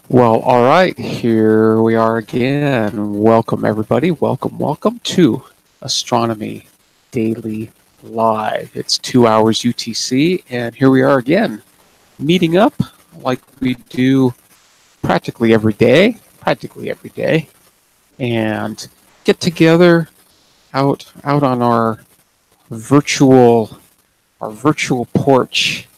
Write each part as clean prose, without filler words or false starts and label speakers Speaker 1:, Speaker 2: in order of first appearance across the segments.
Speaker 1: Well, all right, here we are again. Welcome, everybody. Welcome to Astronomy Daily Live. It's 2 hours UTC, and here we are again, meeting up like we do practically every day, and get together out on virtual our virtual porch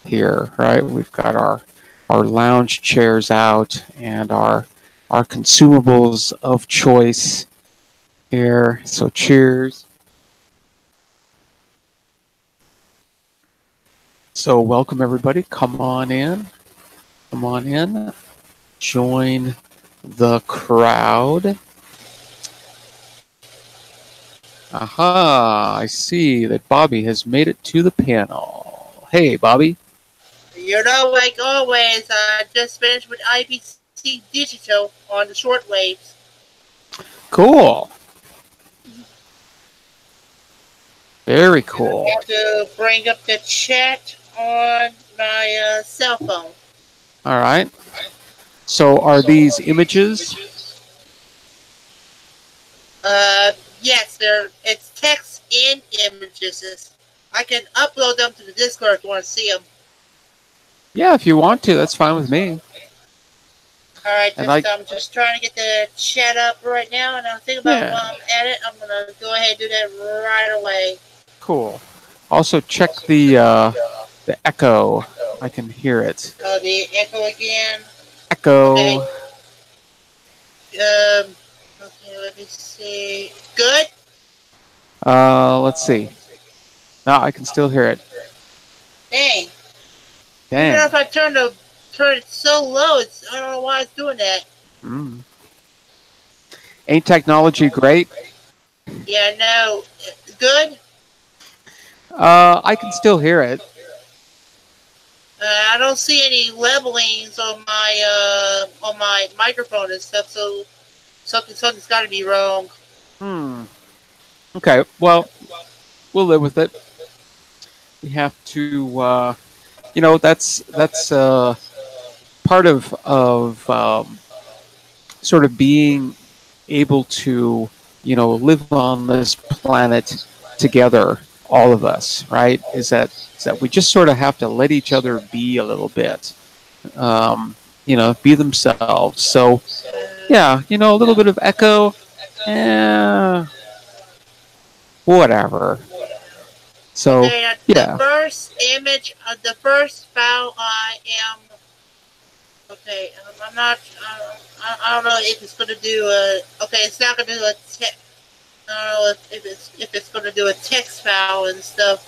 Speaker 1: here, right? We've got our lounge chairs out and our consumables of choice here. So cheers. So welcome everybody. Come on in. Come on in. Join the crowd. Aha, I see that Bobby has made it to the panel. Hey, Bobby.
Speaker 2: You know, like always, I just finished with IBC Digital on the shortwaves.
Speaker 1: Cool. Very cool.
Speaker 2: I have to bring up the chat on my cell phone.
Speaker 1: All right. So are these images?
Speaker 2: Yes, it's text and images. I can upload them to the Discord if you want to see them.
Speaker 1: Yeah, if you want to, that's fine with me.
Speaker 2: All right, I'm just trying to get the chat up right now, and I'll think about while I'm at it. I'm gonna go ahead and do that right away.
Speaker 1: Cool. Also, check the echo. I can hear it.
Speaker 2: Oh, the echo again.
Speaker 1: Echo.
Speaker 2: Okay. Okay, let me see. Good?
Speaker 1: Let's see. No, I can still hear it.
Speaker 2: Dang.
Speaker 1: Dang.
Speaker 2: Even if I turn it so low, I don't know why it's doing that.
Speaker 1: Ain't technology great?
Speaker 2: Yeah, no. Good?
Speaker 1: I can still hear it.
Speaker 2: I don't see any levelings on my microphone and stuff, so something's got to be wrong.
Speaker 1: Okay, well, we'll live with it. We have to, that's part of sort of being able to, live on this planet together, all of us, right? Is that we just sort of have to let each other be a little bit, be themselves. So, yeah, a little bit of echo, whatever. So,
Speaker 2: okay,
Speaker 1: yeah.
Speaker 2: The first image, the first file I am. Okay, I'm not. I don't know if it's going to do a. Okay, it's not going to do a. I don't know if it's going to do a text file and stuff.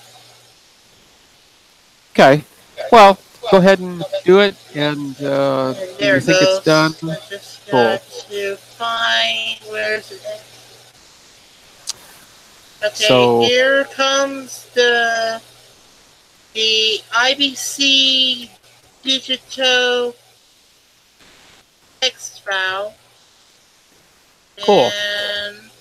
Speaker 1: Okay. Well, go ahead and do it, and you think it's done?
Speaker 2: I just got to find where's it. Okay, so here comes the IBC digital text file.
Speaker 1: Cool.
Speaker 2: And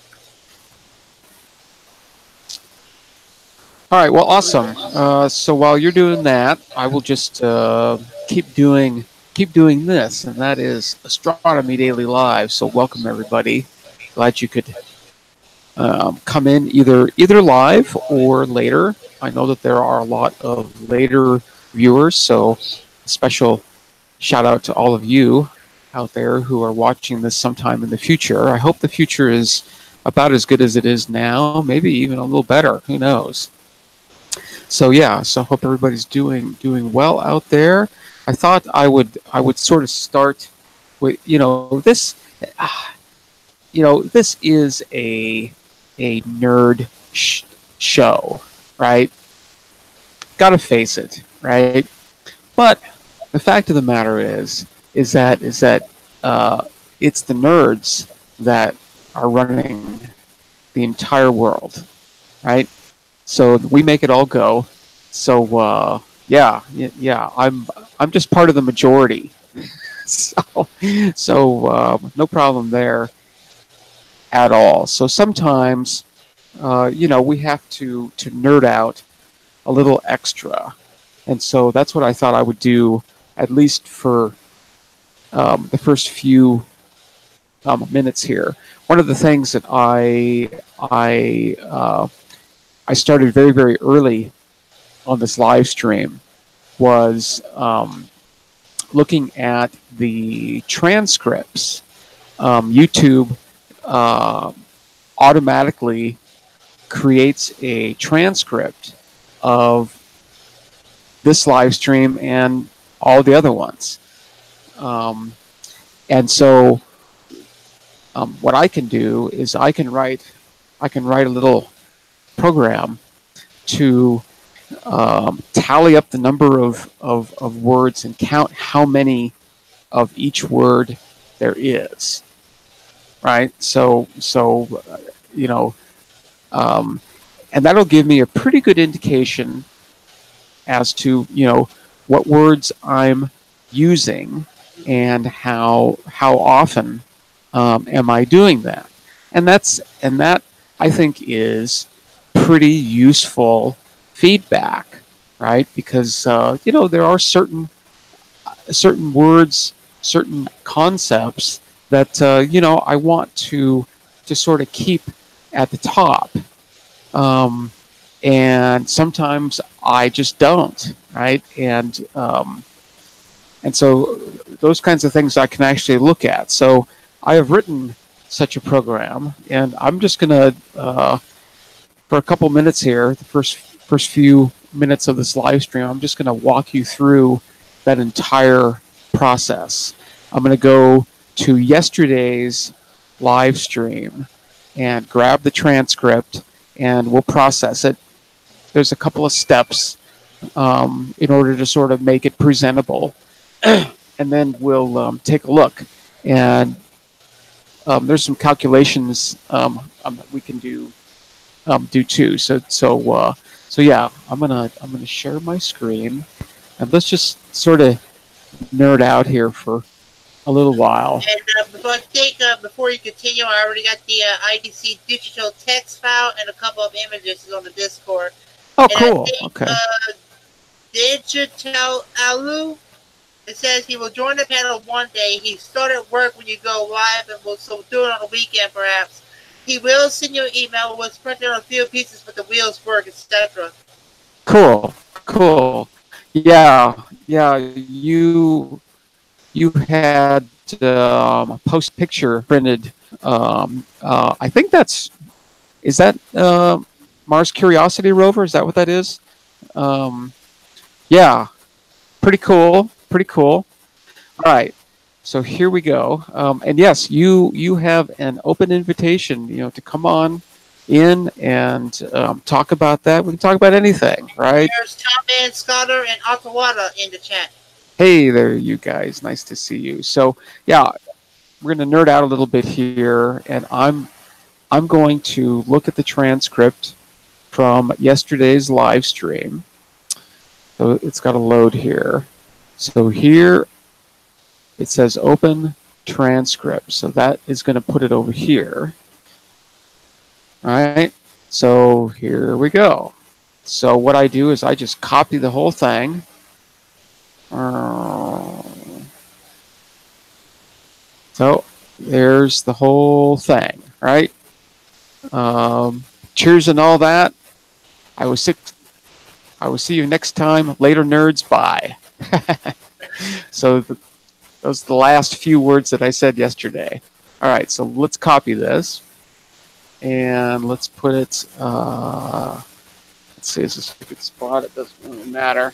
Speaker 1: all right. Well, awesome. So while you're doing that, I will just keep doing this, and that is Astronomy Daily Live. So welcome everybody. Glad you could come in either live or later. I know that there are a lot of later viewers, so a special shout out to all of you out there who are watching this sometime in the future. I hope the future is about as good as it is now, maybe even a little better. Who knows? So yeah, so hope everybody's doing well out there. I thought I would sort of start with this. This is a nerd show, right? Gotta face it, right? But the fact of the matter is that it's the nerds that are running the entire world, right? So we make it all go. So yeah, I'm just part of the majority. so no problem there at all. So sometimes, we have to nerd out a little extra, and so that's what I thought I would do, at least for the first few minutes here. One of the things that I started very, very early on this live stream was looking at the transcripts. YouTube automatically creates a transcript of this live stream and all the other ones. And so what I can do is I can write a little program to tally up the number of words and count how many of each word there is. Right? So you know, and that'll give me a pretty good indication as to, you know, what words I'm using and how often am I doing that. And that I think is pretty useful feedback, right? Because you know, there are certain words, certain concepts that you know, I want to sort of keep at the top, and sometimes I just don't, right? And so those kinds of things I can actually look at. So I have written such a program, and I'm just gonna for a couple minutes here, the first few minutes of this live stream, I'm just gonna walk you through that entire process. I'm gonna go to yesterday's live stream and grab the transcript, and we'll process it. There's a couple of steps in order to sort of make it presentable, and then we'll take a look. And there's some calculations we can do too. So yeah, I'm gonna share my screen, and let's just sort of nerd out here for a little while.
Speaker 2: And before you continue, I already got the IDC digital text file and a couple of images on the Discord.
Speaker 1: Oh, cool. Okay.
Speaker 2: Digital Alu, it says he will join the panel one day. He started work when you go live, and will so do it on a weekend perhaps. He will send you an email with printed on a few pieces, but the wheels work, etc.
Speaker 1: Cool. Yeah. You had a post picture printed. I think is that Mars Curiosity rover? Is that what that is? Yeah, pretty cool. All right, so here we go. And yes, you have an open invitation, you know, to come on in and talk about that. We can talk about anything, right?
Speaker 2: There's Tom and Scudder and Akawada in the chat.
Speaker 1: Hey there, you guys. Nice to see you. So yeah, we're going to nerd out a little bit here, and I'm going to look at the transcript from yesterday's live stream. So it's got to load here. So here it says open transcript. So that is going to put it over here. All right. So here we go. So what I do is I just copy the whole thing. So there's the whole thing, right? Cheers and all that. I will see you next time. Later, nerds. Bye. So those are the last few words that I said yesterday. All right, so let's copy this, and let's put it. Let's see, is this a good spot? It doesn't really matter.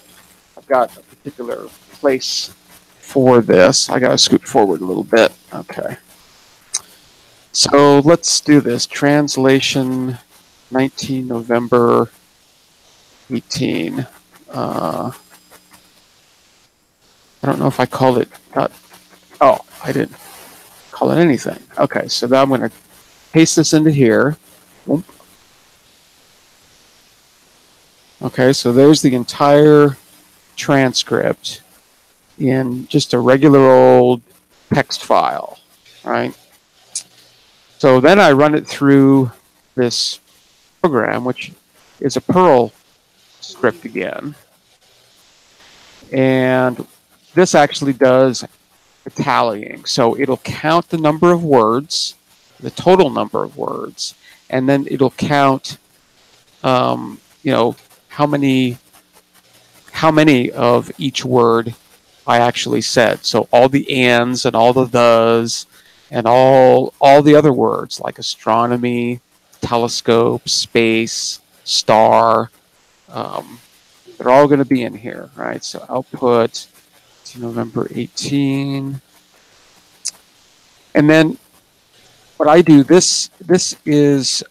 Speaker 1: I've got a particular place for this. I got to scoot forward a little bit. Okay. So let's do this. Translation 19 November 18. I don't know if I called it. Oh, I didn't call it anything. Okay, so now I'm going to paste this into here. Okay, so there's the entire transcript in just a regular old text file, right? So then I run it through this program, which is a Perl script again. And this actually does tallying. So it'll count the number of words, the total number of words, and then it'll count, you know, how many of each word I actually said. So all the ands and all the thes and all the other words like astronomy, telescope, space, star, they're all going to be in here, right? So output to November 18. And then what I do, this is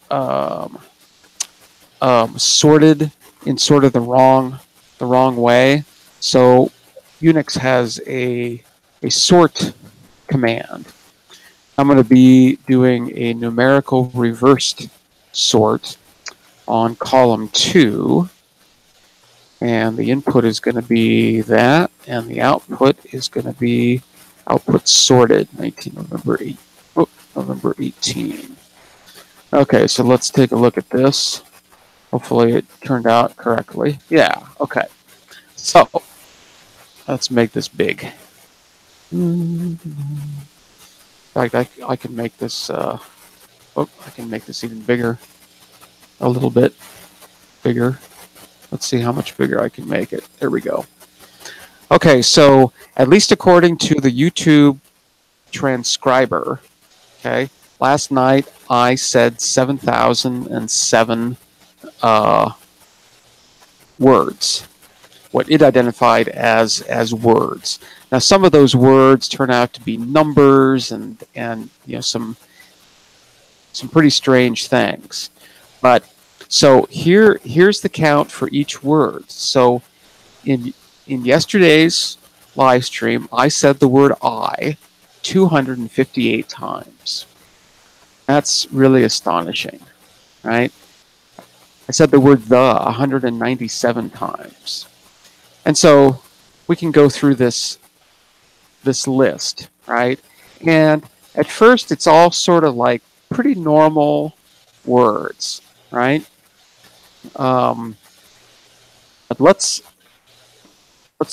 Speaker 1: sorted in sort of the wrong way. So Unix has a sort command. I'm going to be doing a numerical reversed sort on column 2. And the input is going to be that, and the output is going to be output sorted, November 18. Okay, so let's take a look at this. Hopefully it turned out correctly. Yeah, okay. So, let's make this big. In fact, I can make this, I can make this even bigger. A little bit bigger. Let's see how much bigger I can make it. There we go. Okay, so at least according to the YouTube transcriber, okay, last night I said 7,007 words. What it identified as words. Now some of those words turn out to be numbers and you know some pretty strange things. But so here's the count for each word. So in yesterday's live stream, I said the word I 258 times. That's really astonishing, right? I said the word the 197 times. And so we can go through this list, right? And at first it's all sort of like pretty normal words, right? But let's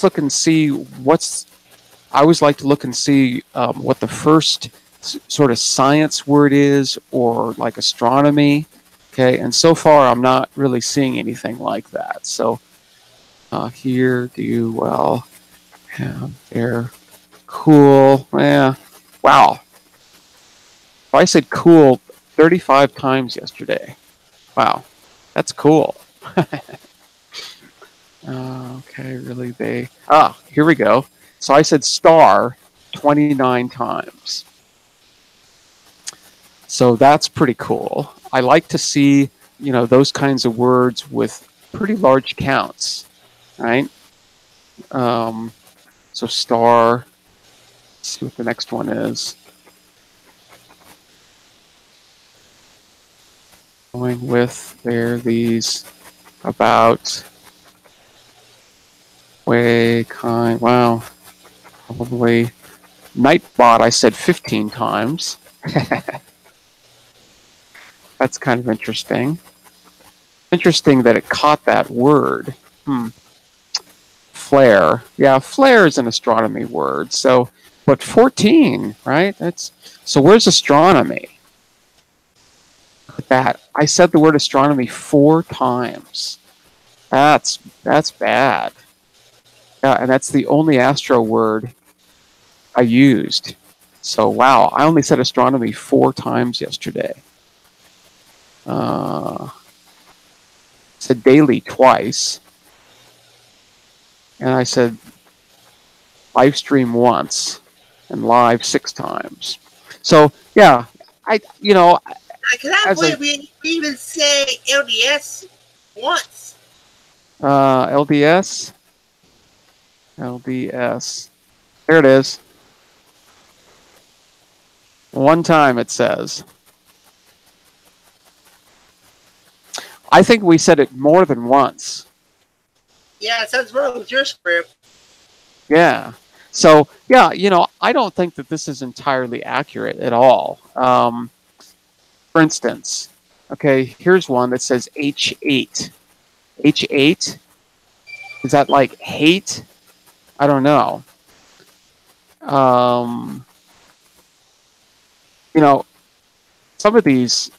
Speaker 1: look and see I always like to look and see what the first sort of science word is, or like astronomy. Okay, and so far I'm not really seeing anything like that. So here, do well, have air, cool. Yeah, wow. I said cool 35 times yesterday. Wow, that's cool. Okay, really they... here we go. So I said star 29 times. So that's pretty cool. I like to see, you know, those kinds of words with pretty large counts, right? So star, let's see what the next one is. Going with there, these about way kind, wow, probably Nightbot I said 15 times. That's kind of interesting. Interesting that it caught that word. Flare. Yeah, flare is an astronomy word. So, but 14, right? That's so where's astronomy? Look at that. I said the word astronomy 4 times. That's bad. Yeah, and that's the only astro word I used. So wow, I only said astronomy 4 times yesterday. Said daily twice. And I said live stream once and live 6 times. So yeah, I
Speaker 2: can't believe we even say LDS once.
Speaker 1: LDS. There it is. 1 time it says. I think we said it more than once.
Speaker 2: Yeah, something's wrong with your script.
Speaker 1: Yeah. So, yeah, you know, I don't think that this is entirely accurate at all. For instance, okay, here's one that says H8. H8? Is that like hate? I don't know. Um, you know, some of these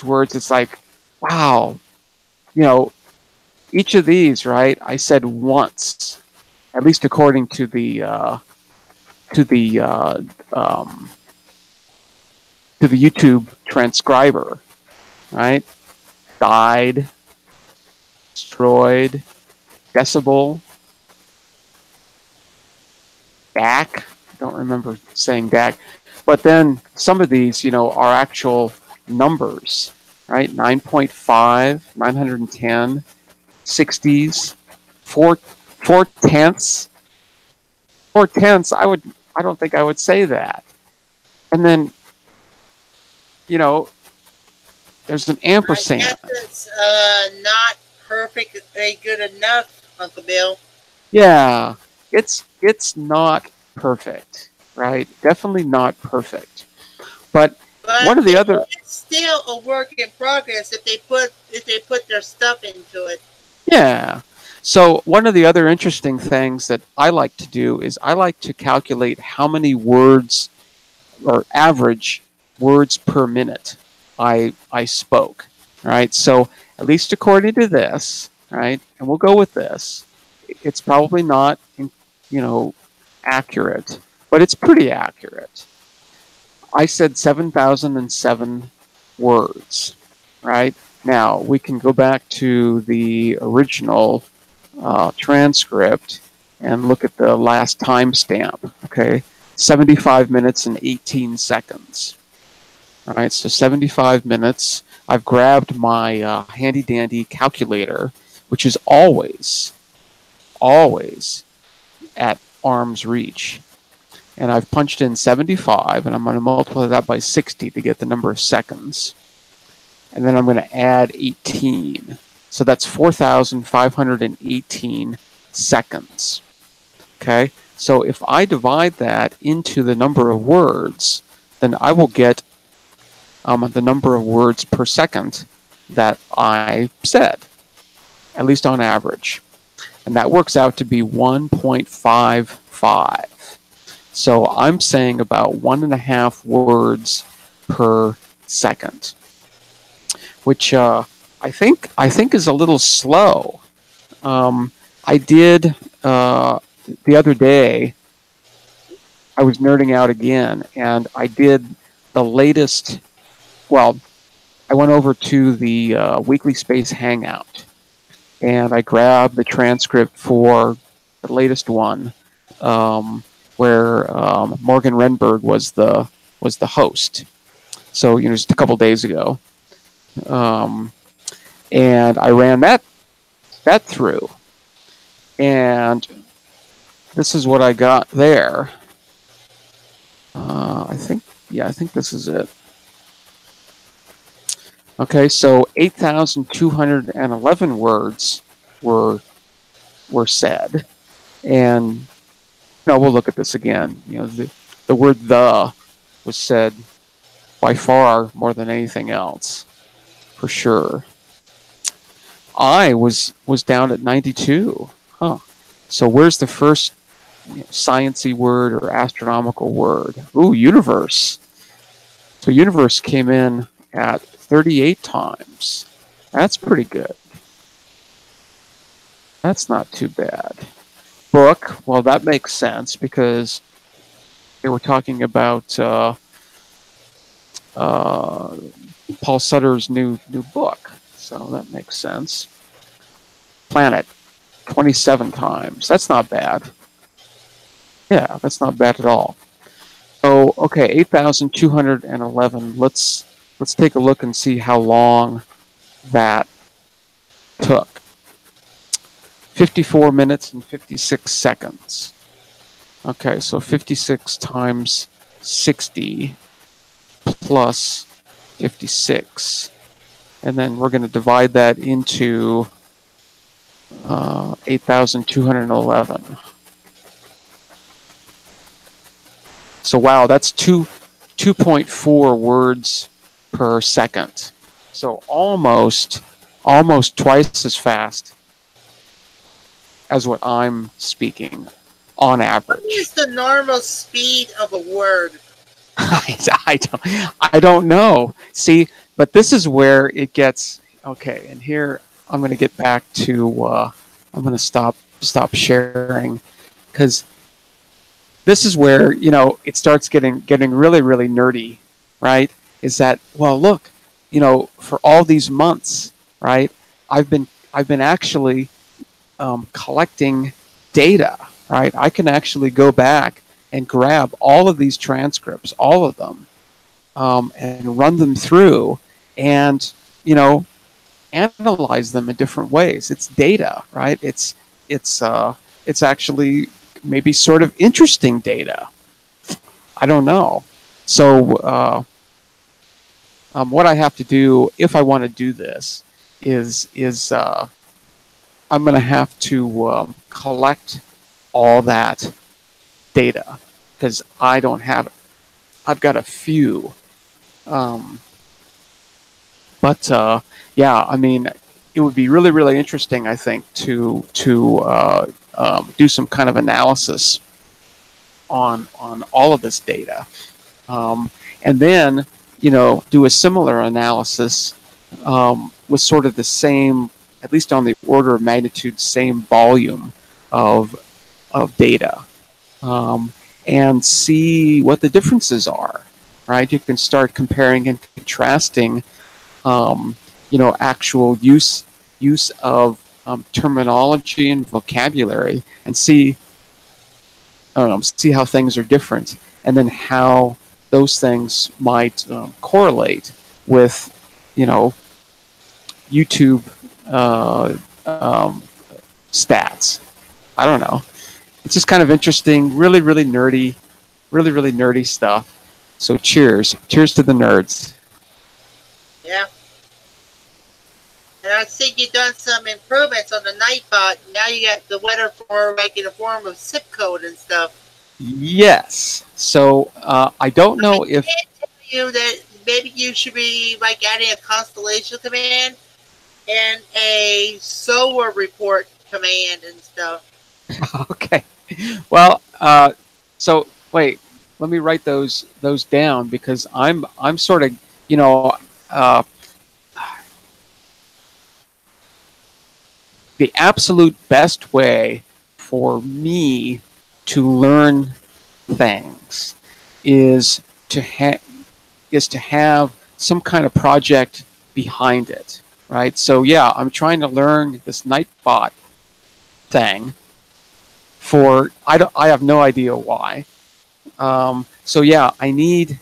Speaker 1: words, it's like, wow, you know, each of these, right? I said once, at least according to to the uh, um, to the YouTube transcriber, right? Died, destroyed, decibel, DAC. I don't remember saying DAC, but then some of these, you know, are actual numbers, right? 9.5, 910, 60s, four tenths. Four tenths. I don't think I would say that. And then, you know, there's an
Speaker 2: I
Speaker 1: ampersand.
Speaker 2: guess it's not perfectly good enough, Uncle Bill.
Speaker 1: Yeah, it's not perfect, right? Definitely not perfect. But one
Speaker 2: But
Speaker 1: of the other,
Speaker 2: it's still a work in progress if they put their stuff into it.
Speaker 1: yeah. So one of the other interesting things that I like to do is I like to calculate how many words or average words per minute I spoke, right? So at least according to this, right? And we'll go with this. It's probably not, you know, accurate, but it's pretty accurate. I said 7,007 words, right? Now we can go back to the original transcript and look at the last timestamp. Okay, 75 minutes and 18 seconds. All right, so 75 minutes. I've grabbed my handy dandy calculator, which is always at arm's reach. And I've punched in 75, and I'm going to multiply that by 60 to get the number of seconds. And then I'm going to add 18. So that's 4,518 seconds. Okay? So if I divide that into the number of words, then I will get the number of words per second that I said, at least on average. And that works out to be 1.55. So I'm saying about 1.5 words per second, which I think is a little slow. I did the other day. I was nerding out again, and I did the latest. Well, I went over to the Weekly Space Hangout, and I grabbed the transcript for the latest one, where Morgan Renberg was the host. So just a couple days ago, and I ran that through, and this is what I got there. I think this is it. Okay, so 8,211 words were said, and we'll look at this again. The word "the" was said by far more than anything else, for sure. I was down at 92. Huh. So where's the first sciencey word or astronomical word? Ooh, universe. So universe came in at 38 times. That's pretty good. That's not too bad. Book, well, that makes sense because they were talking about Paul Sutter's new book, so that makes sense. Planet, 27 times. That's not bad. Yeah, that's not bad at all. So, okay, 8,211. Let's take a look and see how long that took. 54 minutes and 56 seconds. Okay, so 56 times 60 plus 56. And then we're going to divide that into 8,211. So wow, that's 2.4 words per second. So almost twice as fast as what I'm speaking. on
Speaker 2: What
Speaker 1: average.
Speaker 2: is the normal speed of a word?
Speaker 1: I don't know. See, but this is where it gets okay. And here I'm going to get back to. I'm going to stop sharing because this is where it starts getting really nerdy, right? Is that well? Look, for all these months, right? I've been actually collecting data, right? I can actually go back and grab all of these transcripts, all of them, and run them through, and you know analyze them in different ways. It's data, right? It's actually maybe sort of interesting data. I don't know. So what I have to do if I want to do this is I'm going to have to collect all that data because I don't have it. I've got a few, um, but yeah, I mean, it would be really interesting, I think, to do some kind of analysis on all of this data, and then do a similar analysis with sort of the same, at least on the order of magnitude, same volume of data, um, and see what the differences are. Right, you can start comparing and contrasting, um, actual use of terminology and vocabulary, and see how things are different, and then how those things might correlate with, YouTube uh, um, stats. I don't know. It's just kind of interesting, really nerdy, really nerdy stuff. So cheers to the nerds.
Speaker 2: Yeah. And I think you've done some improvements on the Nightbot. Now you got the weather for making a form of zip code and stuff.
Speaker 1: Yes. So I don't know if
Speaker 2: I tell you that maybe you should be like adding a constellation command and a solar report command and stuff.
Speaker 1: okay. Well, so wait, let me write those down because I'm sort of uh, the absolute best way for me to learn things is to have some kind of project behind it, right? So yeah, I'm trying to learn this Nightbot thing. I have no idea why. So yeah, I need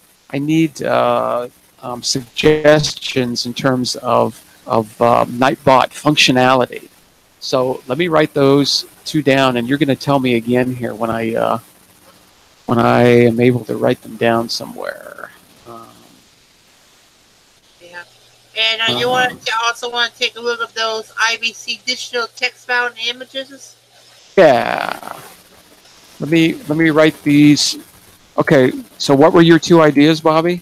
Speaker 1: suggestions in terms of Nightbot functionality. So let me write those two down, and you're going to tell me again here when I am able to write them down somewhere.
Speaker 2: Yeah. And you also want to take a look at those IBC digital text file and images?
Speaker 1: Yeah. Let me write these. Okay. So what were your two ideas, Bobby?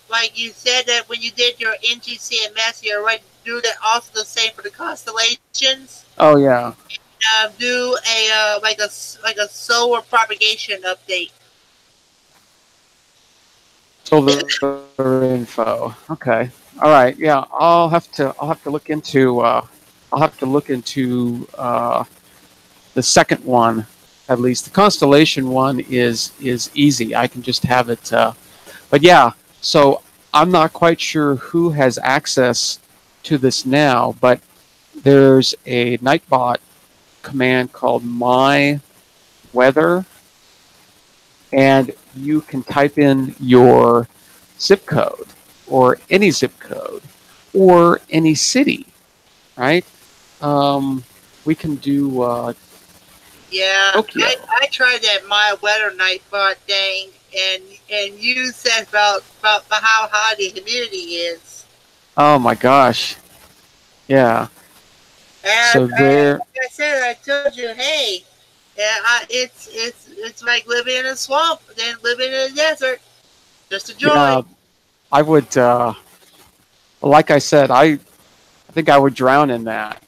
Speaker 2: Like you said that when you did your NGCMS, you're right to do that also the same for the constellations.
Speaker 1: Oh yeah.
Speaker 2: Do a like a solar propagation update.
Speaker 1: Solar info. Okay. All right. Yeah. I'll have to look into the second one. At least the constellation one is easy. I can just have it. But yeah. So I'm not quite sure who has access to this now, but there's a Nightbot command called my weather, and you can type in your zip code or any zip code or any city, right? We can do
Speaker 2: Yeah,
Speaker 1: Tokyo.
Speaker 2: I tried that my weather Nightbot thing and you said about how high the humidity is.
Speaker 1: Oh my gosh. Yeah. So there.
Speaker 2: Like I said, I told you, hey, yeah, it's like living in a swamp, then living in a desert. Just a joy.
Speaker 1: Yeah, I would. Like I said, I think I would drown in that.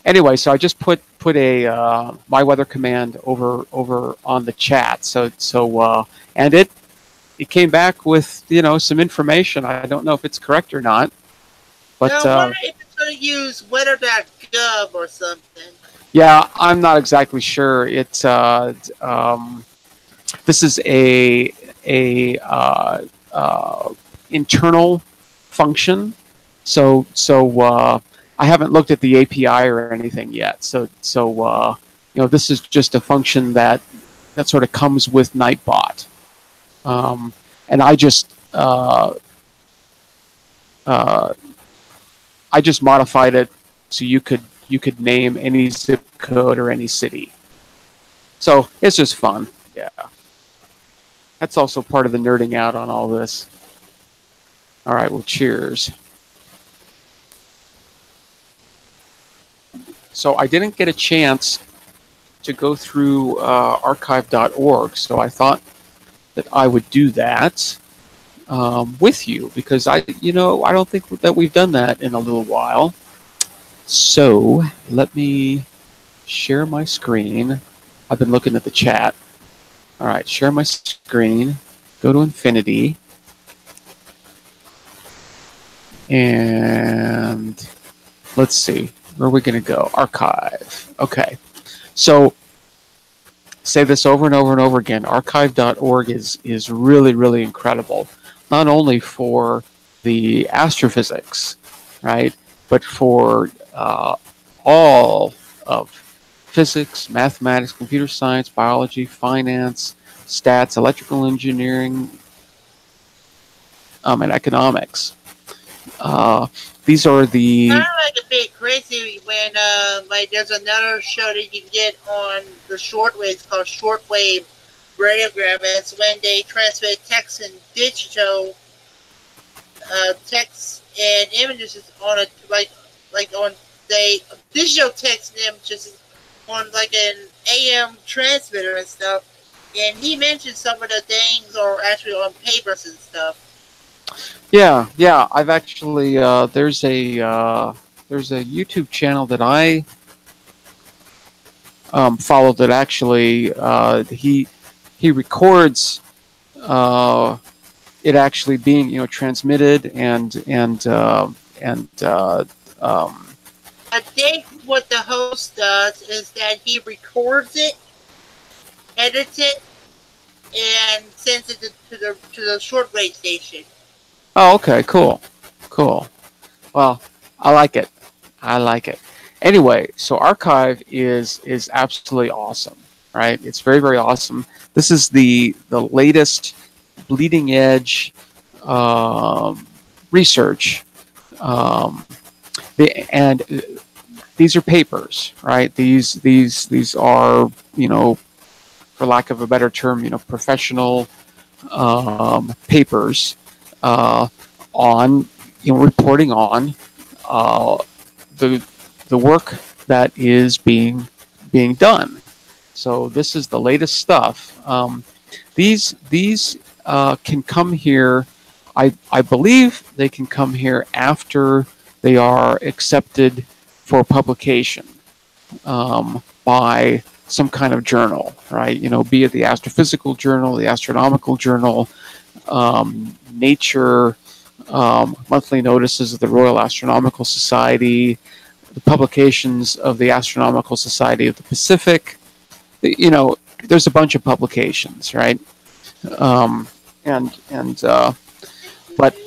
Speaker 1: Anyway, so I just put put a my weather command over on the chat. And it came back with some information. I don't know if it's correct or not, but
Speaker 2: now, I wonder if it's going to use weather.gov or something.
Speaker 1: yeah, I'm not exactly sure. This is a internal function, so I haven't looked at the API or anything yet. This is just a function that sort of comes with Nightbot, and I just modified it so you could name any zip code or any city. So it's just fun. Yeah. That's also part of the nerding out on all this. All right, well, cheers. So I didn't get a chance to go through archive.org, so I thought that I would do that with you, because I don't think that we've done that in a little while. So let me share my screen. I've been looking at the chat. All right, share my screen, go to infinity, and let's see, where are we going to go? Archive. Okay, so say this over and over and over again. Archive.org is really, really incredible, not only for the astrophysics, right, but for all of physics, mathematics, computer science, biology, finance, stats, electrical engineering, and economics. These are the...
Speaker 2: Kind of like a bit crazy when like there's another show that you can get on the shortwave called shortwave radiogram. It's when they transmit text and digital text and images on a like on they digital text and images on like an AM transmitter and stuff, and he mentioned some of the things are actually on papers and stuff.
Speaker 1: Yeah. I've actually there's a YouTube channel that I follow that actually he records it actually being transmitted and
Speaker 2: I think what the host does is that he records it, edits it, and sends it to the shortwave station.
Speaker 1: Oh, okay, cool. Well, I like it. Anyway, so Archive is absolutely awesome, right? It's very, very awesome. This is the latest bleeding edge research. And these are papers, right? These are, for lack of a better term, professional papers on, reporting on the work that is being done. So this is the latest stuff. These can come here. I believe they can come here after they are accepted for publication by some kind of journal, right? Be it the Astrophysical Journal, the Astronomical Journal, Nature, monthly notices of the Royal Astronomical Society, the publications of the Astronomical Society of the Pacific. There's a bunch of publications, right? But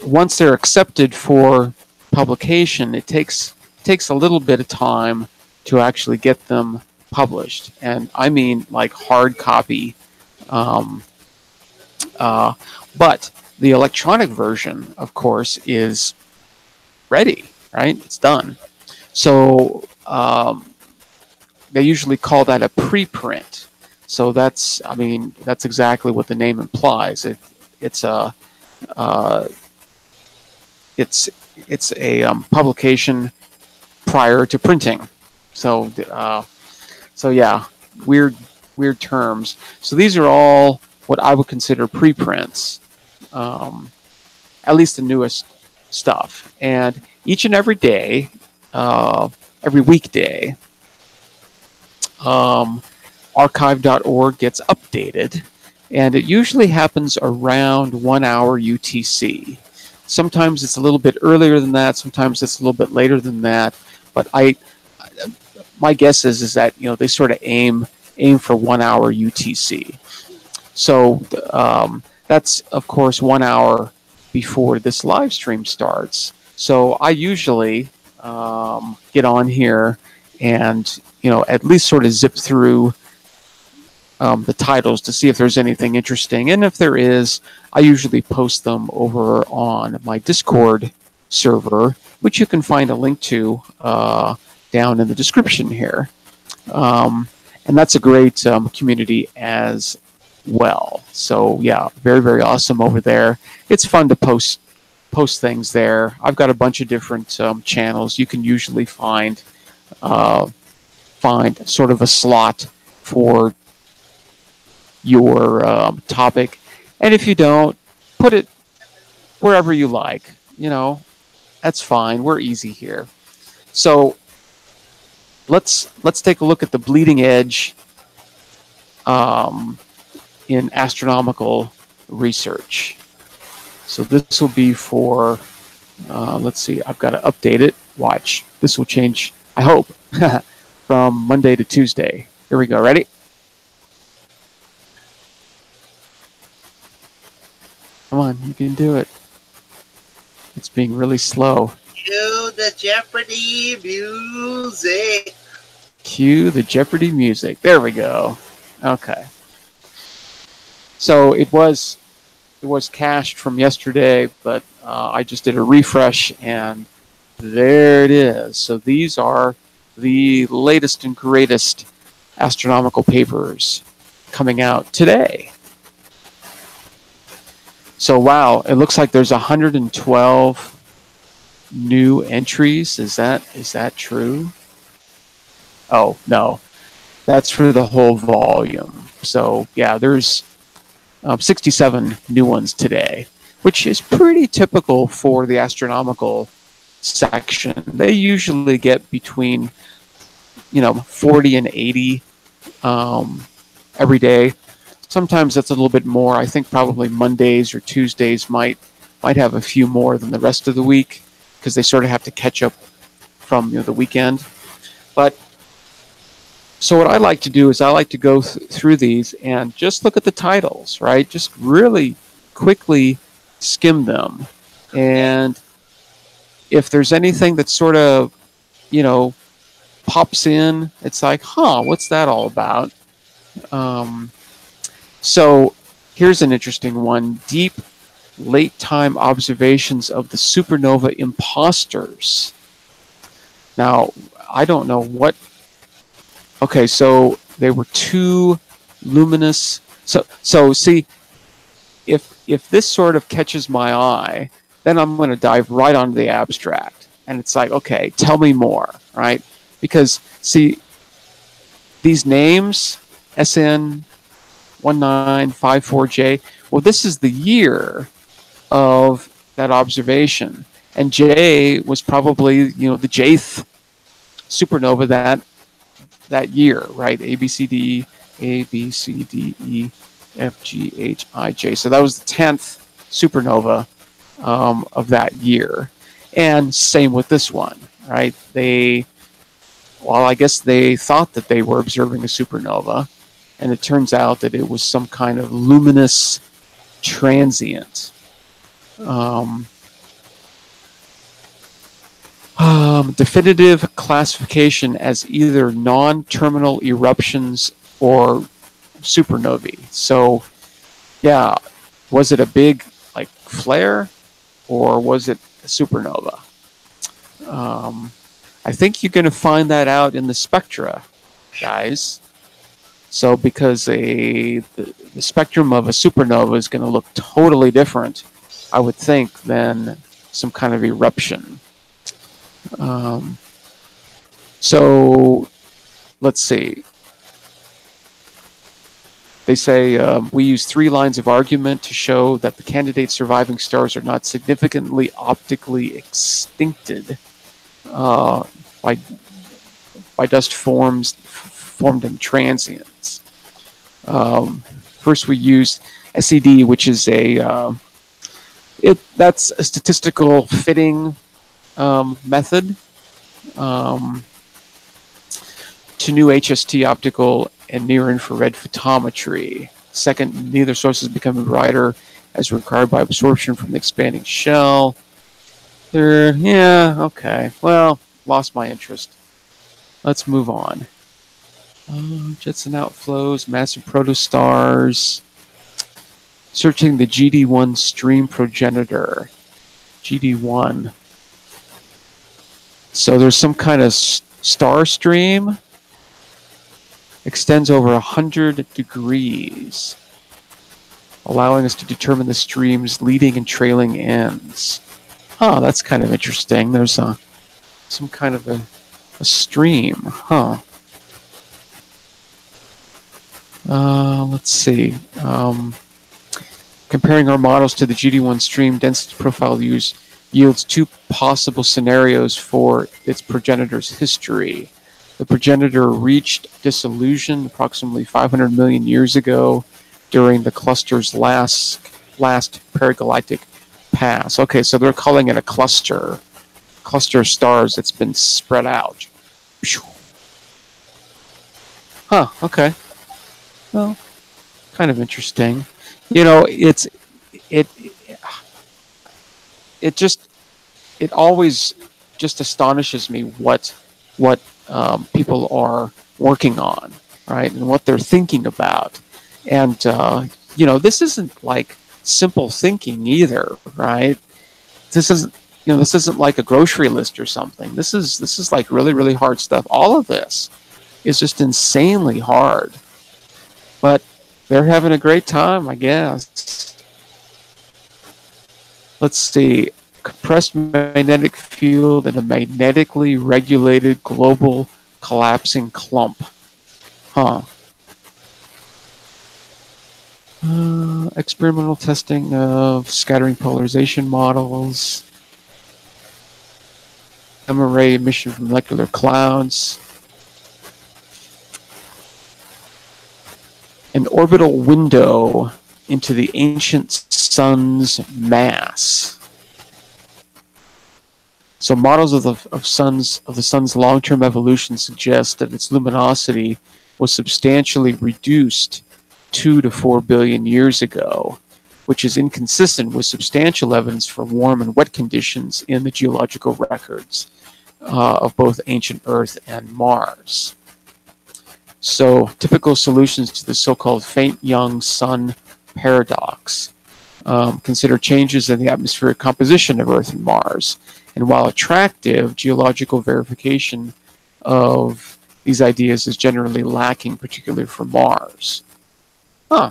Speaker 1: once they're accepted for publication, it takes a little bit of time to actually get them published, and I mean like hard copy. But the electronic version, of course, is ready, right? It's done. So they usually call that a preprint. So that's exactly what the name implies. It's a publication prior to printing. So yeah, weird terms. So these are all what I would consider preprints, at least the newest stuff. And each and every day, every weekday, archive.org gets updated, and it usually happens around 1 hour UTC. Sometimes it's a little bit earlier than that, sometimes it's a little bit later than that, but my guess is that they sort of aim for 1 hour UTC. So that's of course 1 hour before this live stream starts. So I usually get on here and at least sort of zip through the titles to see if there's anything interesting, and if there is, I usually post them over on my Discord server, which you can find a link to down in the description here. And that's a great community as well. So yeah, very, very awesome over there. It's fun to post things there. I've got a bunch of different channels. You can usually find sort of a slot for your topic, and if you don't, put it wherever you like. That's fine. We're easy here. So let's take a look at the bleeding edge in astronomical research. So this will be for let's see, I've got to update it. Watch, this will change, I hope, from Monday to Tuesday. Here we go. Ready? Come on, you can do it. It's being really slow.
Speaker 2: Cue the Jeopardy music.
Speaker 1: Cue the Jeopardy music. There we go. Okay. So it was cached from yesterday, but I just did a refresh, and there it is. So these are the latest and greatest astronomical papers coming out today. So wow, it looks like there's 112 new entries. Is that true? Oh no, that's for the whole volume. So yeah, there's 67 new ones today, which is pretty typical for the astronomical section. They usually get between 40 and 80 every day. Sometimes that's a little bit more. I think probably Mondays or Tuesdays might have a few more than the rest of the week, because they sort of have to catch up from the weekend. But so what I like to do is I like to go through these and just look at the titles, right? Just really quickly skim them, and if there's anything that sort of pops in, it's like, what's that all about? So here's an interesting one. Deep late time observations of the supernova imposters. Now, I don't know what... Okay, so they were too luminous. So see, if this sort of catches my eye, then I'm going to dive right onto the abstract. And it's like, okay, tell me more, right? Because, see, these names, SN 1954J, well, this is the year of that observation. And J was probably, the Jth supernova that year, right? A, B, C, D, E, F, G, H, I, J. So that was the 10th supernova of that year. And same with this one, right? I guess they thought that they were observing a supernova, and it turns out that it was some kind of luminous transient. Definitive classification as either non-terminal eruptions or supernovae. So, yeah, was it a big flare, or was it a supernova? I think you're going to find that out in the spectra, guys. So because the spectrum of a supernova is going to look totally different, I would think, than some kind of eruption. So let's see. They say we use 3 lines of argument to show that the candidate surviving stars are not significantly optically extincted by dust formed in transients. First, we used SED, which is that's a statistical fitting method to new HST optical and near-infrared photometry. Second, neither source is becoming brighter as required by absorption from the expanding shell. Third, yeah, okay. Well, lost my interest. Let's move on. Jets and outflows, massive protostars. Searching the GD1 stream progenitor. GD1. So there's some kind of star stream. Extends over 100 degrees, allowing us to determine the stream's leading and trailing ends. Oh, that's kind of interesting. There's some kind of a stream, huh? Let's see. Comparing our models to the GD1 stream, density profile yields two possible scenarios for its progenitor's history. The progenitor reached dissolution approximately 500 million years ago during the cluster's last paragalactic pass. Okay, so they're calling it a cluster of stars that's been spread out. Huh, okay. Well, kind of interesting. You know, it always just astonishes me what people are working on, right, and what they're thinking about. And you know, this isn't like simple thinking either, right? This isn't like a grocery list or something. This is like really, really hard stuff. All of this is just insanely hard. But they're having a great time, I guess. Let's see. Compressed magnetic field in a magnetically regulated global collapsing clump. Huh. Experimental testing of scattering polarization models. Gamma ray emission from molecular clouds. An orbital window into the ancient sun's mass. So models of the sun's long-term evolution suggest that its luminosity was substantially reduced 2 to 4 billion years ago, which is inconsistent with substantial evidence for warm and wet conditions in the geological records of both ancient Earth and Mars. So typical solutions to the so-called faint young sun paradox consider changes in the atmospheric composition of Earth and Mars. And while attractive, geological verification of these ideas is generally lacking, particularly for Mars. Huh.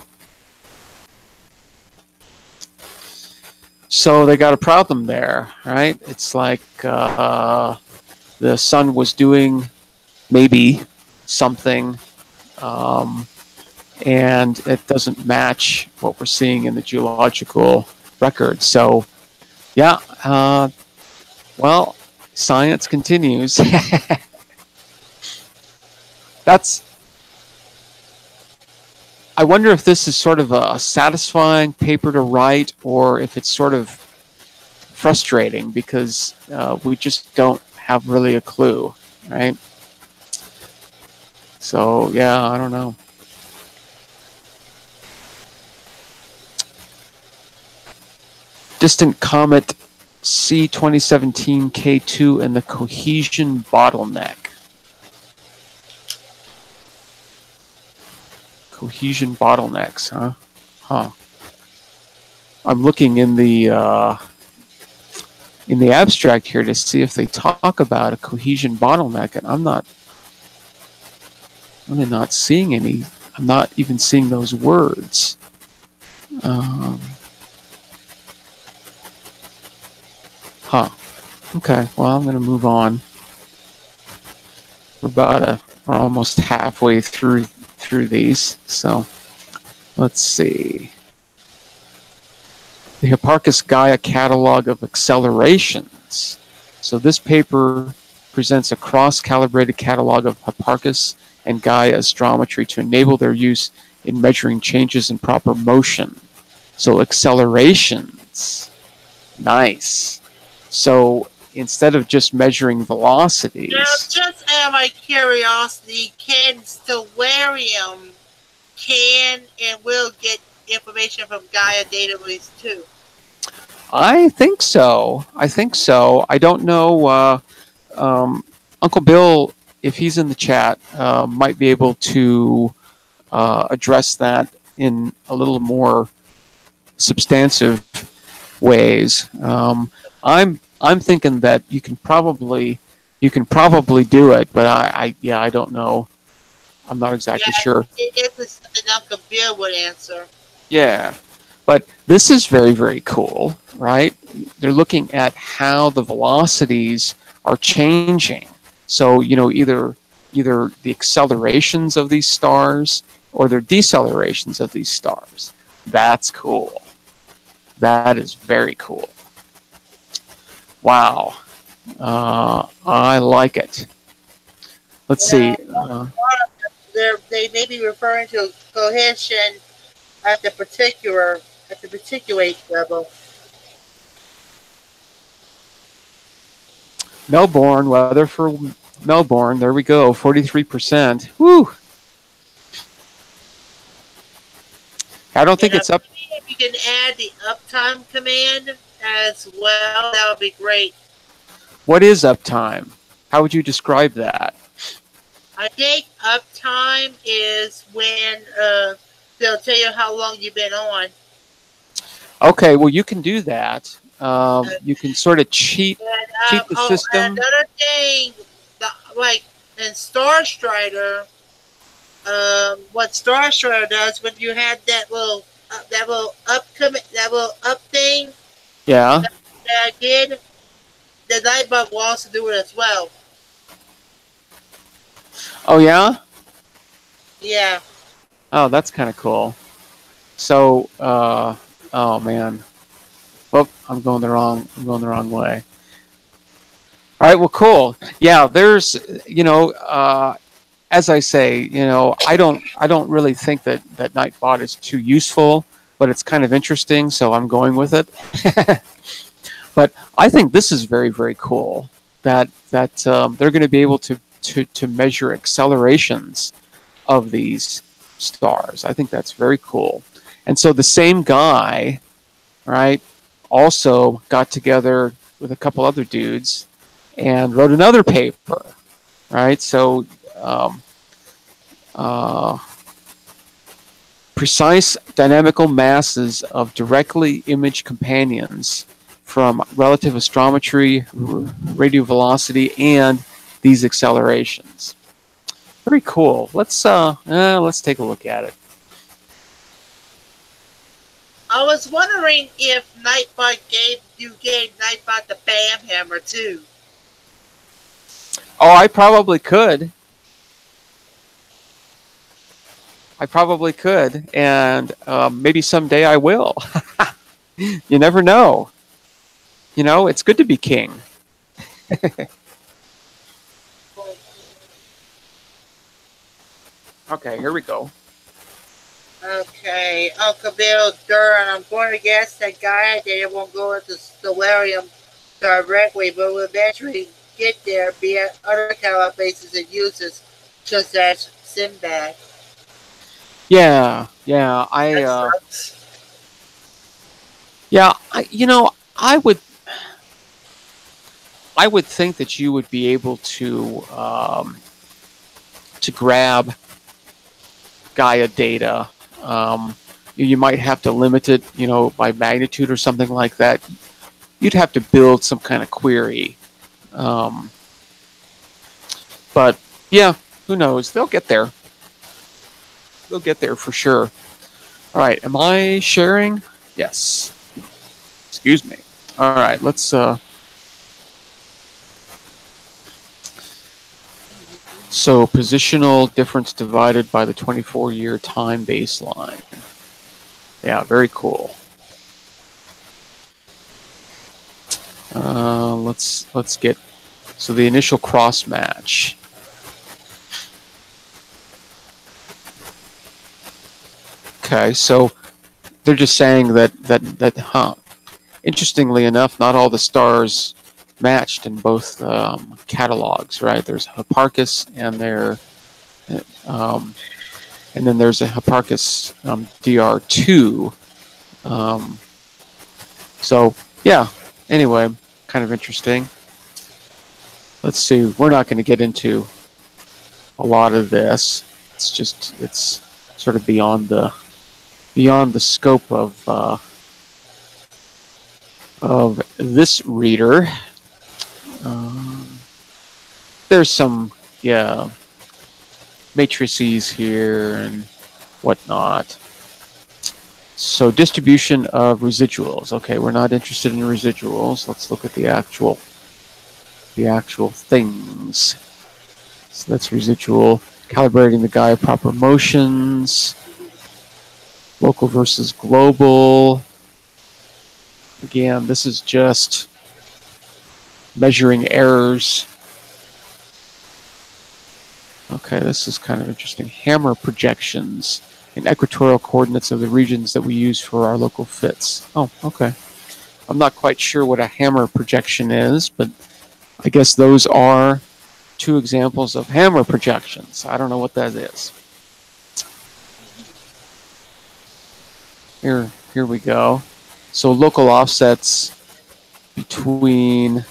Speaker 1: So they got a problem there, right? It's like the sun was doing maybe something, and it doesn't match what we're seeing in the geological record. So, yeah, well, science continues. I wonder if this is sort of a satisfying paper to write, or if it's sort of frustrating because we just don't have really a clue, right? So, yeah, I don't know. Distant comet C2017 K2 and the cohesion bottleneck. Cohesion bottlenecks, huh? Huh. I'm looking in the abstract here to see if they talk about a cohesion bottleneck, and I'm really not seeing any. I'm not even seeing those words. Huh. Okay. Well, I'm going to move on. We're almost halfway through these. So let's see. The Hipparchus Gaia catalog of accelerations. So this paper presents a cross-calibrated catalog of Hipparchus and Gaia astrometry to enable their use in measuring changes in proper motion. So accelerations, nice. So instead of just measuring
Speaker 2: Now,
Speaker 1: velocities,
Speaker 2: just out of my curiosity, can Stellarium can and will get information from Gaia database too?
Speaker 1: I think so. I think so. I don't know. Uncle Bill, if he's in the chat, might be able to address that in a little more substantive ways. I'm thinking that you can probably do it, but I don't know. I'm not exactly sure.
Speaker 2: If it's something Uncle Bill would answer.
Speaker 1: Yeah, but this is very, very cool, right? They're looking at how the velocities are changing. So, either the accelerations of these stars or their decelerations of these stars. That's cool. That is very cool. Wow. I like it. Let's see.
Speaker 2: They may be referring to cohesion at the particulate level.
Speaker 1: Melbourne, weather for Melbourne. There we go, 43%. Woo! I don't think it's up.
Speaker 2: If you can add the uptime command as well, that would be great.
Speaker 1: What is uptime? How would you describe that?
Speaker 2: I think uptime is when they'll tell you how long you've been on.
Speaker 1: Okay, well, you can do that. You can sort of cheat the system.
Speaker 2: And another thing, like in Star Strider, what Star Strider does when you have that little up thing.
Speaker 1: Yeah.
Speaker 2: That I did. The night bug will also do it as well.
Speaker 1: Oh yeah.
Speaker 2: Yeah.
Speaker 1: Oh, that's kind of cool. So, oh man. Oh, I'm going the wrong way. All right. Well, cool. Yeah. There's, as I say, I don't really think that Nightbot is too useful, but it's kind of interesting, so I'm going with it. But I think this is very, very cool that they're going to be able to measure accelerations of these stars. I think that's very cool. And so the same guy, right, also got together with a couple other dudes and wrote another paper, right? So precise dynamical masses of directly imaged companions from relative astrometry, radio velocity, and these accelerations. Very cool. Let's take a look at it.
Speaker 2: I was wondering if Nightbot gave Nightbot the BAM hammer too.
Speaker 1: Oh, I probably could. And maybe someday I will. You never know. It's good to be king. Okay, here we go.
Speaker 2: Okay, Uncle Bill Durr, and I'm going to guess that Gaia data won't go into Stellarium directly, but will eventually get there via other calibrations and uses, such as Sinbad.
Speaker 1: Yeah, I would think that you would be able to grab Gaia data. You might have to limit it, by magnitude or something like that. You'd have to build some kind of query. But yeah, who knows? They'll get there. They'll get there for sure. All right, am I sharing? Yes. Excuse me. All right, let's so positional difference divided by the 24-year time baseline. Yeah, very cool. Let's get, so the initial cross match. Okay, so they're just saying that, interestingly enough, not all the stars matched in both catalogs, right? There's Hipparchus and then there's a Hipparchus DR2. So yeah, anyway, kind of interesting. Let's see, we're not going to get into a lot of this. It's sort of beyond the scope of this reader. There's some, yeah, matrices here and whatnot. So distribution of residuals. Okay, we're not interested in residuals. Let's look at the actual things. So that's residual. Calibrating the Gaia proper motions. Local versus global. Again, this is just measuring errors. Okay, this is kind of interesting. Hammer projections in equatorial coordinates of the regions that we use for our local fits. Oh, okay. I'm not quite sure what a hammer projection is, but I guess those are two examples of hammer projections. I don't know what that is. Here we go. So local offsets between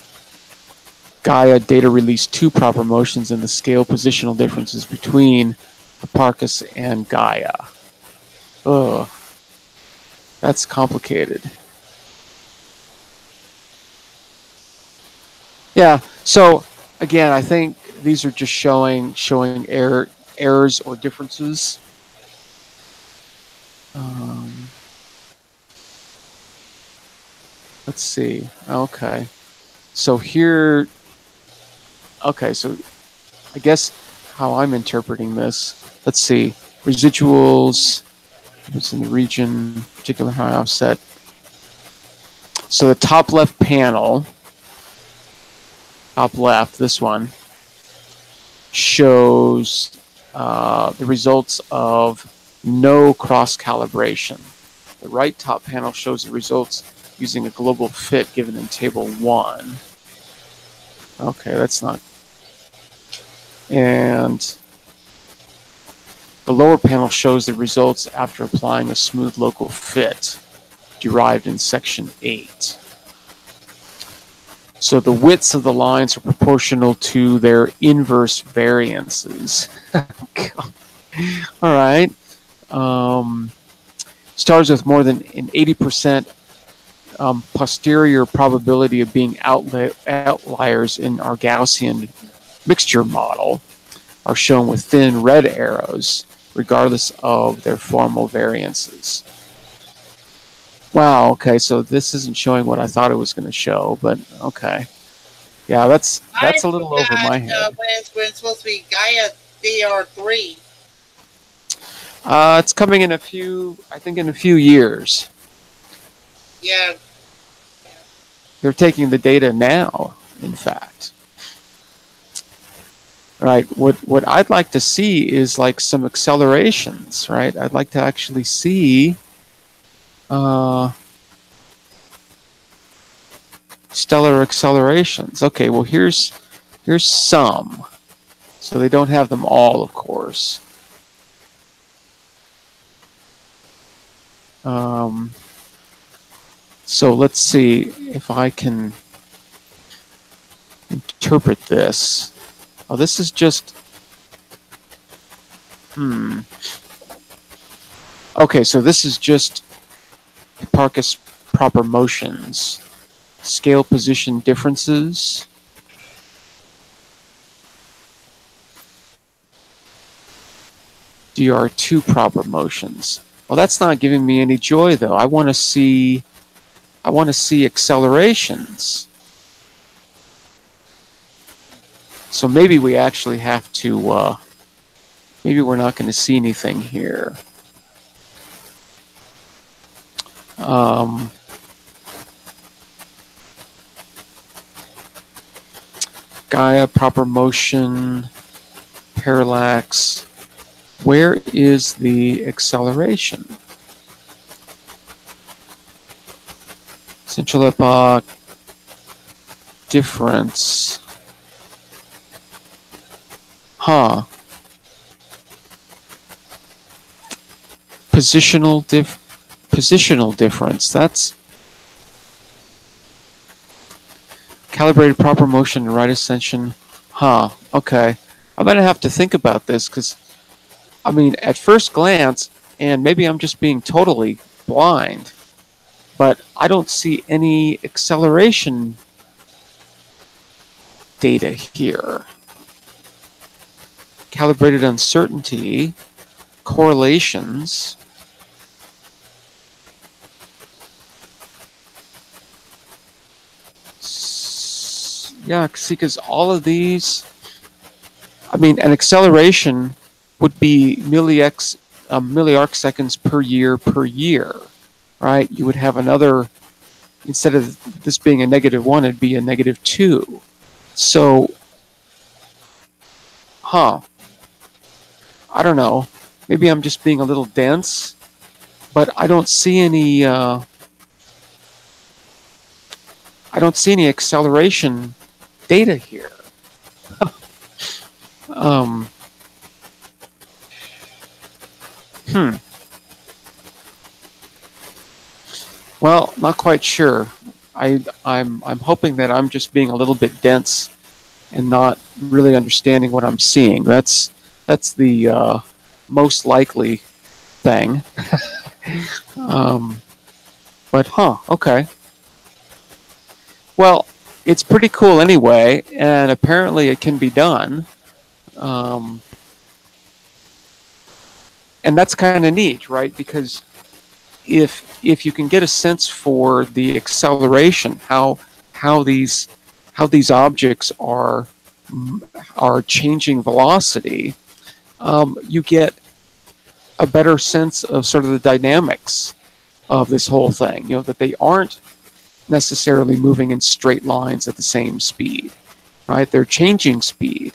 Speaker 1: Gaia data release 2 proper motions and the scale positional differences between Hipparchus and Gaia. Ugh, that's complicated. Yeah, so again, I think these are just showing errors or differences. Let's see. Okay, so here. Okay, so I guess how I'm interpreting this. Let's see. Residuals. What's in the region? Particular high offset. So the top left panel. Top left, this one, shows the results of no cross-calibration. The right top panel shows the results using a global fit given in Table 1. Okay, that's not... And the lower panel shows the results after applying a smooth local fit derived in Section 8. So the widths of the lines are proportional to their inverse variances. All right. Stars with more than an 80% posterior probability of being outliers in our Gaussian mixture model are shown with thin red arrows, regardless of their formal variances. Wow, okay, so this isn't showing what I thought it was going to show, but okay. Yeah, that's a little over my head.
Speaker 2: When it's supposed to be Gaia DR3.
Speaker 1: It's coming in I think in a few years.
Speaker 2: Yeah.
Speaker 1: They're taking the data now, in fact. Right, what I'd like to see is like some accelerations, right? I'd like to actually see stellar accelerations. Okay, well here's some. So they don't have them all, of course. So let's see if I can interpret this. Oh, this is just... Okay, so this is just Hipparchus proper motions. Scale position differences. DR2 proper motions. Well, that's not giving me any joy, though. I want to see accelerations. So maybe we actually have to, maybe we're not going to see anything here. Gaia, proper motion, parallax. Where is the acceleration? Central epoch difference. Huh. Positional difference. That's calibrated proper motion and right ascension. Huh. Okay. I'm gonna have to think about this because, I mean, at first glance, and maybe I'm just being totally blind, but I don't see any acceleration data here. Calibrated uncertainty, correlations. Yeah, see, because all of these, I mean, an acceleration would be milliarc seconds per year, right? You would have another, instead of this being a -1, it'd be a -2. So, huh. I don't know. Maybe I'm just being a little dense, but I don't see any acceleration data here. Well, not quite sure. I'm hoping that I'm just being a little bit dense and not really understanding what I'm seeing. That's the most likely thing. But okay. Well, it's pretty cool anyway, and apparently it can be done. And that's kind of neat, right? Because if you can get a sense for the acceleration, how these objects are changing velocity, you get a better sense of sort of the dynamics of this whole thing. You know, that they aren't necessarily moving in straight lines at the same speed, right? They're changing speed.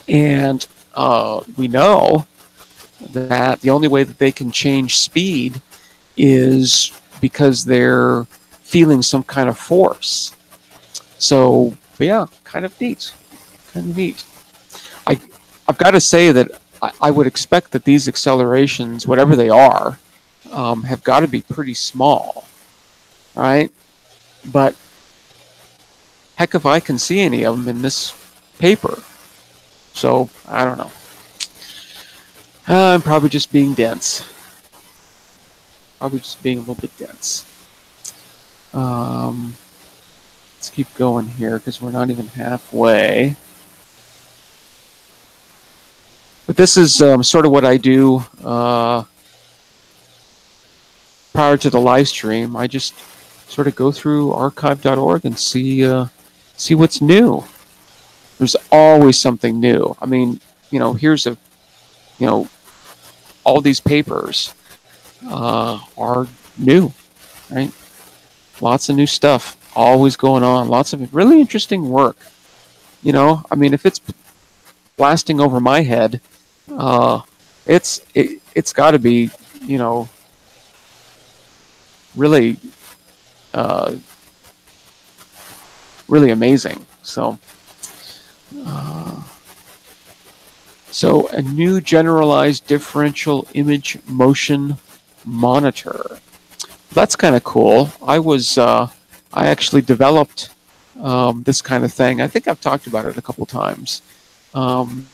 Speaker 1: And we know that the only way that they can change speed is because they're feeling some kind of force. So, yeah, kind of neat. Kind of neat. I've got to say that I would expect that these accelerations, whatever they are, have got to be pretty small, right? But heck if I can see any of them in this paper. So, I don't know. I'm probably just being dense. Probably just being a little bit dense. Let's keep going here because we're not even halfway. But this is sort of what I do prior to the live stream. I just sort of go through archive.org and see what's new. There's always something new. I mean, here's all these papers are new, right? Lots of new stuff always going on. Lots of really interesting work. I mean, if it's blasting over my head, it's got to be, really, really amazing. So a new generalized differential image motion monitor. That's kind of cool. I actually developed this kind of thing. I think I've talked about it a couple times. And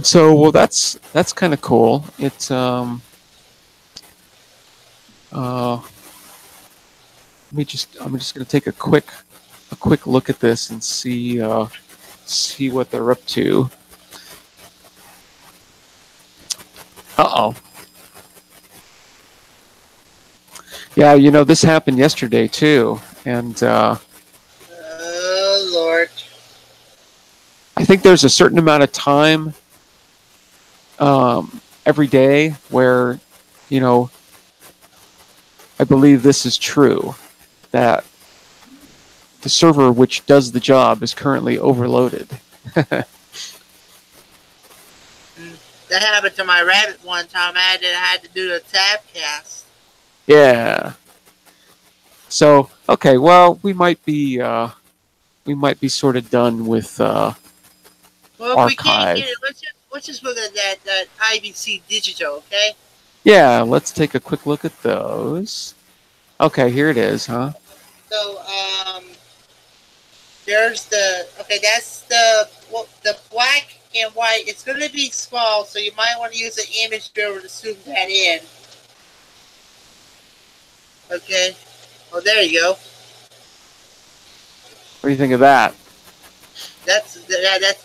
Speaker 1: so, well, that's kind of cool. It's I'm just going to take a quick look at this and see what they're up to. Uh-oh. Yeah, this happened yesterday too, and
Speaker 2: oh Lord.
Speaker 1: I think there's a certain amount of time every day where, I believe this is true, that the server which does the job is currently overloaded.
Speaker 2: That happened to my rabbit one time. I had to do the tab cast.
Speaker 1: Yeah. So okay, well we might be sort of done with
Speaker 2: Well, if we can't get
Speaker 1: archive.
Speaker 2: it, let's just look at that IBC digital, okay?
Speaker 1: Yeah, let's take a quick look at those. Okay, here it is, huh?
Speaker 2: So there's that's the black and white. It's going to be small, so you might want to use an image viewer to zoom that in. Okay. Oh, there you go.
Speaker 1: What do you think of that?
Speaker 2: That's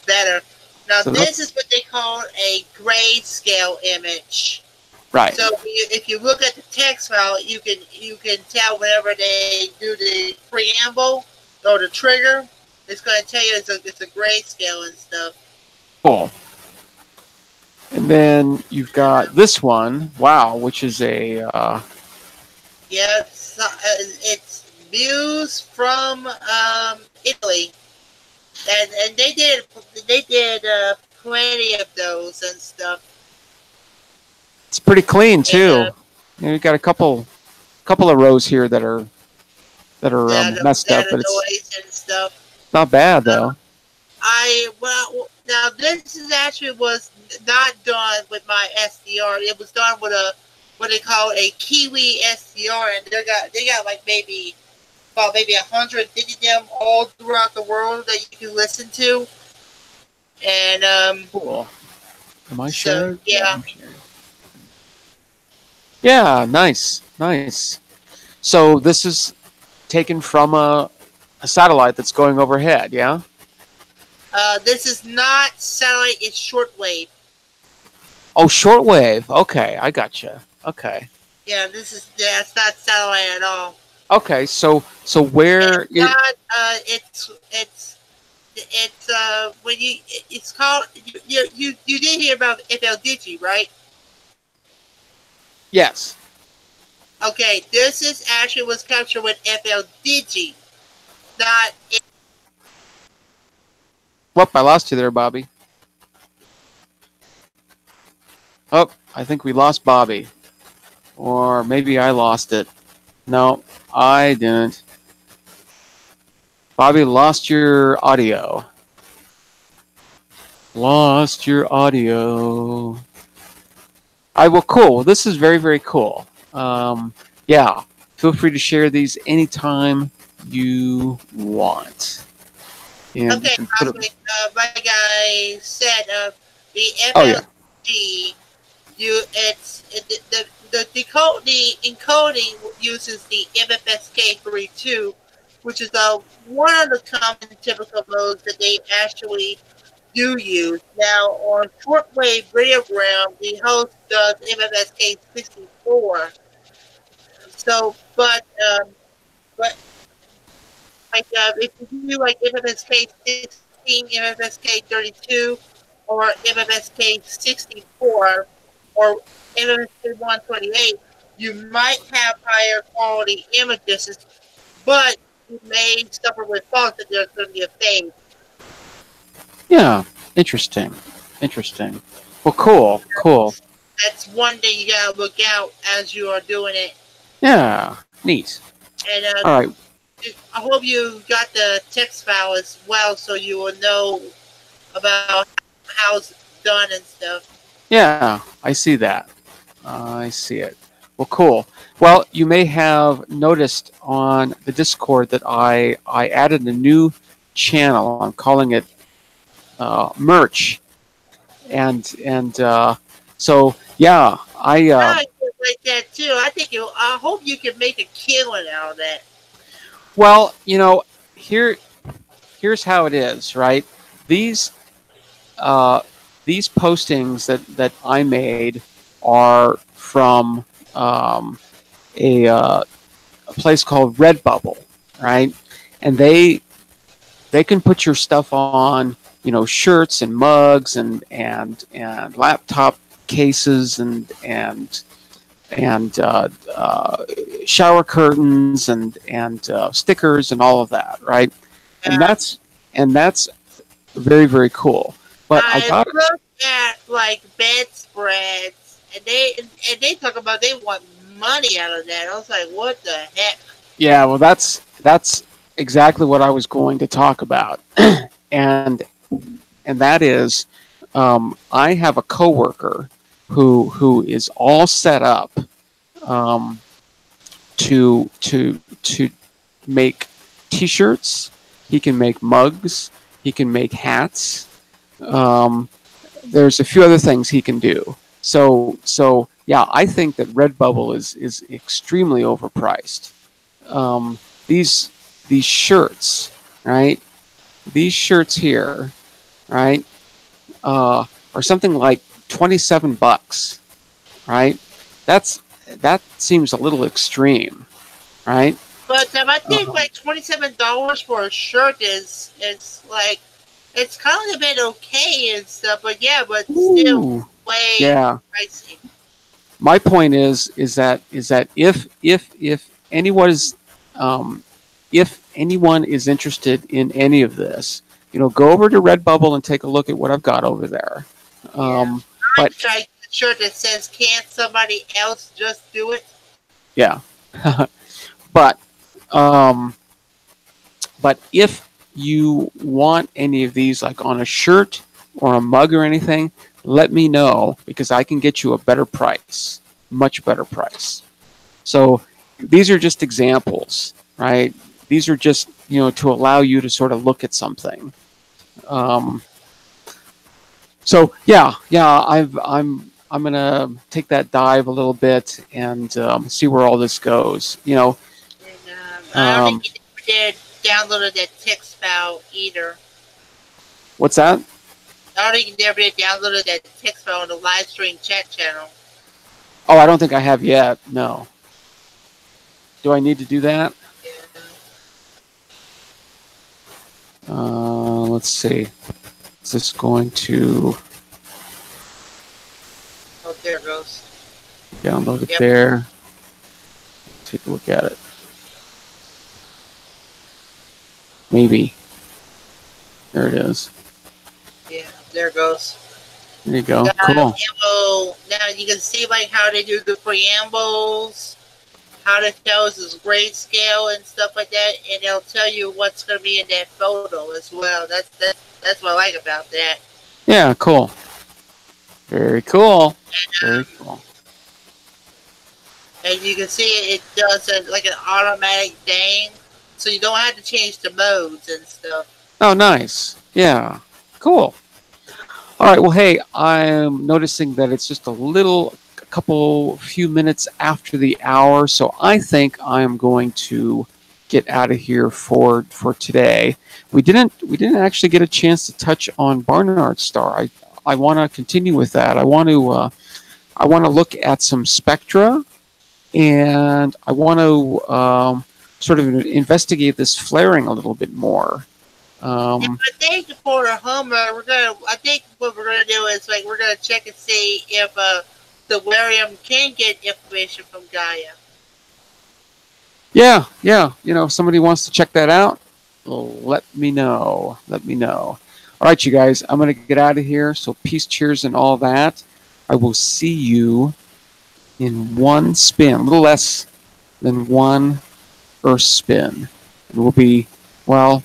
Speaker 2: better. Now
Speaker 1: So
Speaker 2: this is what they call a grayscale image.
Speaker 1: right.
Speaker 2: So if you look at the text file, you can tell whenever they do the preamble or the trigger, it's going to tell you it's a grayscale and stuff.
Speaker 1: Cool. And then you've got this one, wow, which is a
Speaker 2: Yeah, it's views from Italy, and they did plenty of those and stuff.
Speaker 1: it's pretty clean too. You've got a couple of rows here that are messed up, but
Speaker 2: it's and stuff.
Speaker 1: Not bad though.
Speaker 2: Now this is actually was not done with my SDR. It was done with what they call a Kiwi SDR, and they got like maybe 150 of them all throughout the world that you can listen to. And
Speaker 1: cool. Am I
Speaker 2: sure?
Speaker 1: sure?
Speaker 2: Yeah.
Speaker 1: Yeah, nice. So this is taken from a satellite that's going overhead, yeah?
Speaker 2: This is not satellite, it's shortwave.
Speaker 1: Oh, shortwave. Okay, I gotcha. Okay.
Speaker 2: Yeah, it's not satellite at all.
Speaker 1: Okay, so where
Speaker 2: it's not, when it's called you did hear about FL Digi, right?
Speaker 1: Yes.
Speaker 2: Okay, this is actually was captured with FL Digi, not.
Speaker 1: Whoop! I lost you there, Bobby. Oh, I think we lost Bobby, or maybe I lost it. No, I didn't. Bobby, lost your audio. Lost your audio. Well, cool. This is very, very cool. Yeah, feel free to share these anytime you want. And
Speaker 2: okay, like I said, the FLG,
Speaker 1: oh, yeah.
Speaker 2: The encoding uses the MFSK32, which is one of the common typical modes that they actually do use. Now, on shortwave radiogram, the host does MFSK64. So, but like if you do like MFSK16, MFSK32, or MFSK64, or MFSK128, you might have higher quality images, but you may suffer with faults that there's going to be a fade.
Speaker 1: Yeah, interesting. Well, cool.
Speaker 2: That's one thing you gotta look out as you are doing it.
Speaker 1: Yeah, neat.
Speaker 2: And
Speaker 1: all right.
Speaker 2: I hope you got the text file as well, so you will know about how it's done and stuff.
Speaker 1: Yeah, I see that. I see it. Well, cool. Well, you may have noticed on the Discord that I added a new channel. I'm calling it merch, and so yeah, I
Speaker 2: like that too. I hope you can make a killing out of that.
Speaker 1: Well, here's how it is, right? These postings that I made are from a place called Redbubble, right? And they can put your stuff on, shirts and mugs and laptop cases and shower curtains and stickers and all of that, right? And that's very, very cool. But I got
Speaker 2: looked at like bedspreads, and they talk about they want money out of that. I was like, what the heck?
Speaker 1: Yeah, well, that's exactly what I was going to talk about, and that is, I have a coworker who is all set up um, to make T-shirts. He can make mugs. He can make hats. Um, there's a few other things he can do. So yeah, I think that Redbubble is extremely overpriced. These shirts, right? These shirts here, right, are something like $27, right? That seems a little extreme, right?
Speaker 2: But I think like $27 for a shirt is like it's kind of a bit okay and stuff, but yeah, but still way pricey.
Speaker 1: My point is that if anyone is interested in any of this, go over to Redbubble and take a look at what I've got over there.
Speaker 2: But tried the shirt that says, "Can't somebody else just do it?"
Speaker 1: Yeah, but if you want any of these, like on a shirt or a mug or anything, let me know, because I can get you a better price, much better price. So these are just examples, right? These are just, to allow you to sort of look at something. So yeah, I'm gonna take that dive a little bit and see where all this goes.
Speaker 2: And, I don't think you did downloaded that text file either.
Speaker 1: What's that?
Speaker 2: I don't think you never did downloaded that text file on the live stream chat channel.
Speaker 1: Oh, I don't think I have yet. No. Do I need to do that?
Speaker 2: Yeah.
Speaker 1: Let's see. Is this going to...
Speaker 2: Oh, there it goes.
Speaker 1: Download it there. Take a look at it. Maybe. There it is.
Speaker 2: Yeah, there it goes.
Speaker 1: There you go. Cool.
Speaker 2: Now you can see like how they do the preambles, how to tell us grayscale and stuff like that, and they'll tell you what's going to be in that photo as well. That's what I like about that.
Speaker 1: Yeah, cool. Very cool. Very cool.
Speaker 2: And you can see it does like an automatic thing, so you don't have to change the modes and stuff.
Speaker 1: Oh, nice. Yeah. Cool. All right. Well, hey, I'm noticing that it's just a few minutes after the hour, so I think I'm going to get out of here for today. We didn't actually get a chance to touch on Barnard Star. I want to continue with that. I want to look at some spectra, and I want to sort of investigate this flaring a little bit more.
Speaker 2: I think for the Homer, I think what we're gonna do is we're gonna check and see if the Warium can get information from Gaia.
Speaker 1: Yeah. If somebody wants to check that out, let me know. All right, you guys, I'm gonna get out of here. So peace, cheers, and all that. I will see you in one spin, a little less than one Earth spin. And we'll be, well,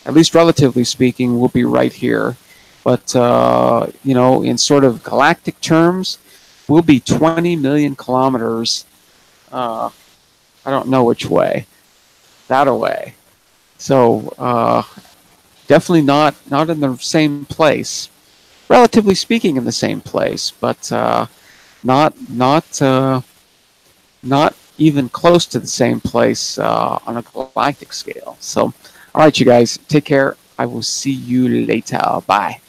Speaker 1: at least relatively speaking, we'll be right here. But, in sort of galactic terms, we'll be 20 million kilometers, I don't know which way, that away. So, definitely not in the same place. Relatively speaking, in the same place, but not even close to the same place on a galactic scale. So, all right, you guys, take care. I will see you later. Bye.